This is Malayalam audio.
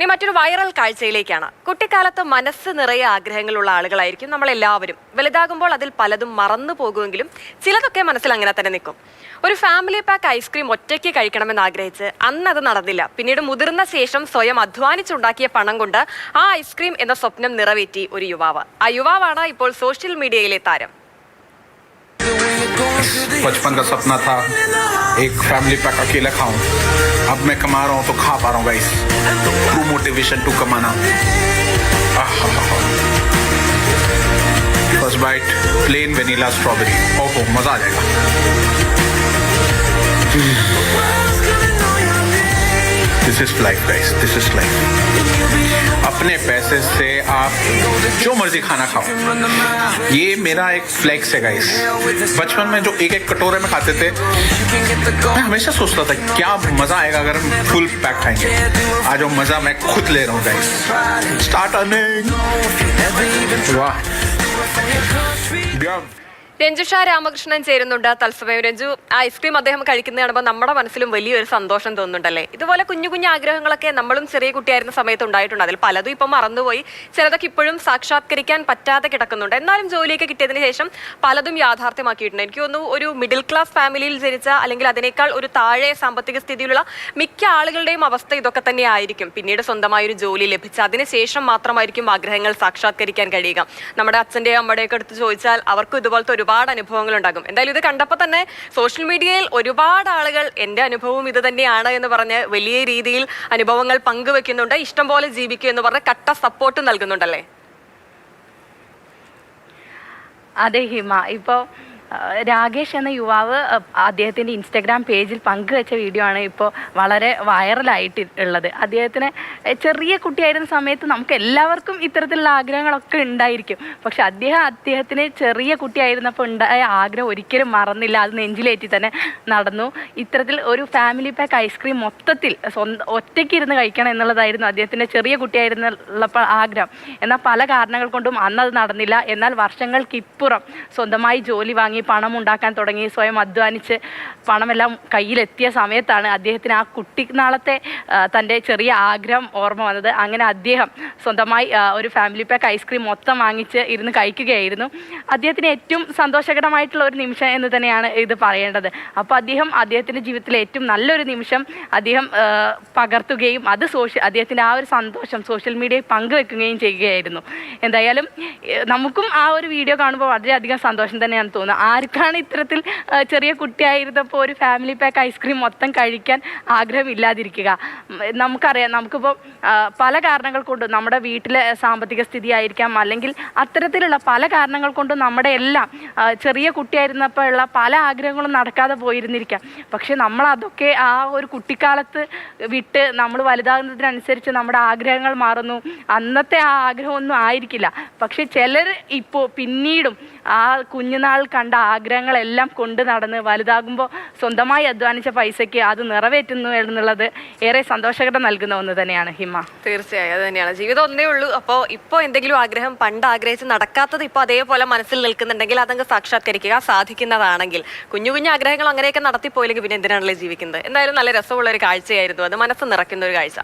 ഇനി മറ്റൊരു വൈറൽ കാഴ്ചയിലേക്കാണ്. കുട്ടിക്കാലത്ത് മനസ്സ് നിറയെ ആഗ്രഹങ്ങളുള്ള ആളുകളായിരിക്കും നമ്മളെല്ലാവരും. വലുതാകുമ്പോൾ അതിൽ പലതും മറന്നു പോകുമെങ്കിലും ചിലതൊക്കെ മനസ്സിൽ അങ്ങനെ തന്നെ നിൽക്കും. ഒരു ഫാമിലി പാക്ക് ഐസ്ക്രീം ഒറ്റയ്ക്ക് കഴിക്കണമെന്ന് ആഗ്രഹിച്ച് അന്നത് നടന്നില്ല. പിന്നീട് മുതിർന്ന ശേഷം സ്വയം അധ്വാനിച്ചുണ്ടാക്കിയ പണം കൊണ്ട് ആ ഐസ്ക്രീം എന്ന സ്വപ്നം നിറവേറ്റി ഒരു യുവാവ്. ആ യുവാവാണ് ഇപ്പോൾ സോഷ്യൽ മീഡിയയിലെ താരം. बचपन का सपना था एक फैमिली पैक अकेला खाऊं. अब मैं कमा रहा हूं तो खा पा रहा हूं गाइस. ट्रू मोटिवेशन टू कमाना. First bite plain vanilla strawberry. ओहो मजा आ जाएगा. This is life guys, this is life. अपने पैसे से आप जो मर्जी खाना खाओ. ये मेरा एक फ्लेक्स है गाइस. बचपन में जो एक एक कटोरे में खाते थे, मैं हमेशा सोचता था क्या मजा आएगा अगर हम फुल पैक खाएंगे. आज वो मजा मैं खुद ले रहा हूँ गाइस. Start earning. वाह. രഞ്ജുഷ രാമകൃഷ്ണൻ ചേരുന്നുണ്ട് തത്സമയം. രഞ്ജു, ഐസ്ക്രീം അദ്ദേഹം കഴിക്കുന്നത് കാണുമ്പോൾ നമ്മുടെ മനസ്സിലും വലിയൊരു സന്തോഷം തോന്നുന്നുണ്ടല്ലേ? ഇതുപോലെ കുഞ്ഞു കുഞ്ഞു ആഗ്രഹങ്ങളൊക്കെ നമ്മളും ചെറിയ കുട്ടിയായിരുന്ന സമയത്ത് ഉണ്ടായിട്ടുണ്ട്. അതിൽ പലതും ഇപ്പം മറന്നുപോയി, ചിലതൊക്കെ ഇപ്പോഴും സാക്ഷാത്കരിക്കാൻ പറ്റാതെ കിടക്കുന്നുണ്ട്. എന്നാലും ജോലിയൊക്കെ കിട്ടിയതിന് ശേഷം പലതും യാഥാർത്ഥ്യമാക്കിയിട്ടുണ്ട്. എനിക്ക് തോന്നുന്നു ഒരു മിഡിൽ ക്ലാസ് ഫാമിലിയിൽ ജനിച്ച അല്ലെങ്കിൽ അതിനേക്കാൾ ഒരു താഴെ സാമ്പത്തിക സ്ഥിതിയിലുള്ള മിക്ക ആളുകളുടെയും അവസ്ഥ ഇതൊക്കെ തന്നെ ആയിരിക്കും. പിന്നീട് സ്വന്തമായൊരു ജോലി ലഭിച്ച് അതിനുശേഷം മാത്രമായിരിക്കും ആഗ്രഹങ്ങൾ സാക്ഷാത്കരിക്കാൻ കഴിയുക. നമ്മുടെ അച്ഛൻ്റെയും അമ്മയുടെയൊക്കെ അടുത്ത് ചോദിച്ചാൽ അവർക്കും ഇതുപോലത്തെ ഒരുപാട് അനുഭവങ്ങൾ ഉണ്ടാകും. എന്തായാലും ഇത് കണ്ടപ്പോൾ തന്നെ സോഷ്യൽ മീഡിയയിൽ ഒരുപാട് ആളുകൾ എൻ്റെ അനുഭവം ഇത് തന്നെയാണ് എന്ന് പറഞ്ഞ് വലിയ രീതിയിൽ അനുഭവങ്ങൾ പങ്കുവെക്കുന്നുണ്ട്. ഇഷ്ടം പോലെ ജീവിക്കുക എന്ന് പറഞ്ഞ് കട്ട സപ്പോർട്ട് നൽകുന്നുണ്ടല്ലേ? അതെ ഹിമ, ഇപ്പോൾ രാകേഷ് എന്ന യുവാവ് അദ്ദേഹത്തിൻ്റെ ഇൻസ്റ്റഗ്രാം പേജിൽ പങ്കുവെച്ച വീഡിയോ ആണ് ഇപ്പോൾ വളരെ വൈറലായിട്ട് ഉള്ളത്. അദ്ദേഹത്തിന് ചെറിയ കുട്ടിയായിരുന്ന സമയത്ത് നമുക്ക് എല്ലാവർക്കും ഇത്തരത്തിലുള്ള ആഗ്രഹങ്ങളൊക്കെ ഉണ്ടായിരിക്കും. പക്ഷെ അദ്ദേഹത്തിന് ചെറിയ കുട്ടിയായിരുന്നപ്പോൾ ഉണ്ടായ ആഗ്രഹം ഒരിക്കലും മറന്നില്ല. അത് നെഞ്ചിലേറ്റി തന്നെ നടന്നു. ഇത്തരത്തിൽ ഒരു ഫാമിലി പാക്ക് ഐസ്ക്രീം മൊത്തത്തിൽ ഒറ്റയ്ക്ക് ഇരുന്ന് കഴിക്കണം എന്നുള്ളതായിരുന്നു അദ്ദേഹത്തിൻ്റെ ചെറിയ കുട്ടിയായിരുന്നുള്ളപ്പോൾ ആഗ്രഹം. എന്നാൽ പല കാരണങ്ങൾ കൊണ്ടും അന്നത് നടന്നില്ല. എന്നാൽ വർഷങ്ങൾക്കിപ്പുറം സ്വന്തമായി ജോലി വാങ്ങി പണം ഉണ്ടാക്കാൻ തുടങ്ങി, സ്വയം അധ്വാനിച്ച് പണമെല്ലാം കയ്യിലെത്തിയ സമയത്താണ് അദ്ദേഹത്തിന് ആ കുട്ടിനാളത്തെ തൻ്റെ ചെറിയ ആഗ്രഹം ഓർമ്മ വന്നത്. അങ്ങനെ അദ്ദേഹം സ്വന്തമായി ഒരു ഫാമിലി പാക്ക് ഐസ്ക്രീം മൊത്തം വാങ്ങിച്ച് ഇരുന്ന് കഴിക്കുകയായിരുന്നു. അദ്ദേഹത്തിന് ഏറ്റവും സന്തോഷകരമായിട്ടുള്ള ഒരു നിമിഷം എന്ന് തന്നെയാണ് ഇത് പറയേണ്ടത്. അപ്പോൾ അദ്ദേഹത്തിൻ്റെ ജീവിതത്തിലെ ഏറ്റവും നല്ലൊരു നിമിഷം അദ്ദേഹം പകർത്തുകയും അത് അദ്ദേഹത്തിൻ്റെ ആ ഒരു സന്തോഷം സോഷ്യൽ മീഡിയയിൽ പങ്കുവെക്കുകയും ചെയ്യുകയായിരുന്നു. എന്തായാലും നമുക്കും ആ ഒരു വീഡിയോ കാണുമ്പോൾ വളരെയധികം സന്തോഷം തന്നെയാണ് തോന്നുന്നത്. ആർക്കാണ് ഇത്തരത്തിൽ ചെറിയ കുട്ടിയായിരുന്നപ്പോൾ ഒരു ഫാമിലി പാക്ക് ഐസ്ക്രീം മൊത്തം കഴിക്കാൻ ആഗ്രഹമില്ലാതിരിക്കുക? നമുക്കറിയാം, നമുക്കിപ്പോൾ പല കാരണങ്ങൾ കൊണ്ടും നമ്മുടെ വീട്ടിലെ സാമ്പത്തിക സ്ഥിതി ആയിരിക്കാം, അല്ലെങ്കിൽ അത്തരത്തിലുള്ള പല കാരണങ്ങൾ കൊണ്ടും നമ്മുടെ എല്ലാം ചെറിയ കുട്ടിയായിരുന്നപ്പോഴുള്ള പല ആഗ്രഹങ്ങളും നടക്കാതെ പോയിരുന്നിരിക്കാം. പക്ഷെ നമ്മൾ അതൊക്കെ ആ ഒരു കുട്ടിക്കാലത്ത് വിട്ട് നമ്മൾ വലുതാകുന്നതിനനുസരിച്ച് നമ്മുടെ ആഗ്രഹങ്ങൾ മാറുന്നു. അന്നത്തെ ആ ആഗ്രഹമൊന്നും ആയിരിക്കില്ല. പക്ഷെ ചിലർ ഇപ്പോൾ പിന്നീടും ആ കുഞ്ഞുനാൾ കണ്ട ആഗ്രഹങ്ങളെല്ലാം കൊണ്ട് നടന്ന് വലുതാകുമ്പോൾ സ്വന്തമായി അധ്വാനിച്ച പൈസയ്ക്ക് അത് നിറവേറ്റുന്നു എന്നുള്ളത് ഏറെ സന്തോഷകരം നൽകുന്ന ഒന്ന് തന്നെയാണ് ഹിമ. തീർച്ചയായും അത് തന്നെയാണ്. ജീവിതം ഒന്നേ ഉള്ളൂ. അപ്പോൾ ഇപ്പോൾ എന്തെങ്കിലും ആഗ്രഹം പണ്ട് ആഗ്രഹിച്ച് നടക്കാത്തത് ഇപ്പോൾ അതേപോലെ മനസ്സിൽ നിൽക്കുന്നുണ്ടെങ്കിൽ അതങ്ങ് സാക്ഷാത്കരിക്കുക. സാധിക്കുന്നതാണെങ്കിൽ കുഞ്ഞു കുഞ്ഞു ആഗ്രഹങ്ങൾ അങ്ങനെയൊക്കെ നടത്തിപ്പോയില്ലെങ്കിൽ പിന്നെ എന്തിനാണല്ലേ ജീവിക്കുന്നത്? എന്തായാലും നല്ല രസമുള്ള ഒരു കാഴ്ചയായിരുന്നു അത്, മനസ്സ് നിറയ്ക്കുന്ന ഒരു കാഴ്ച.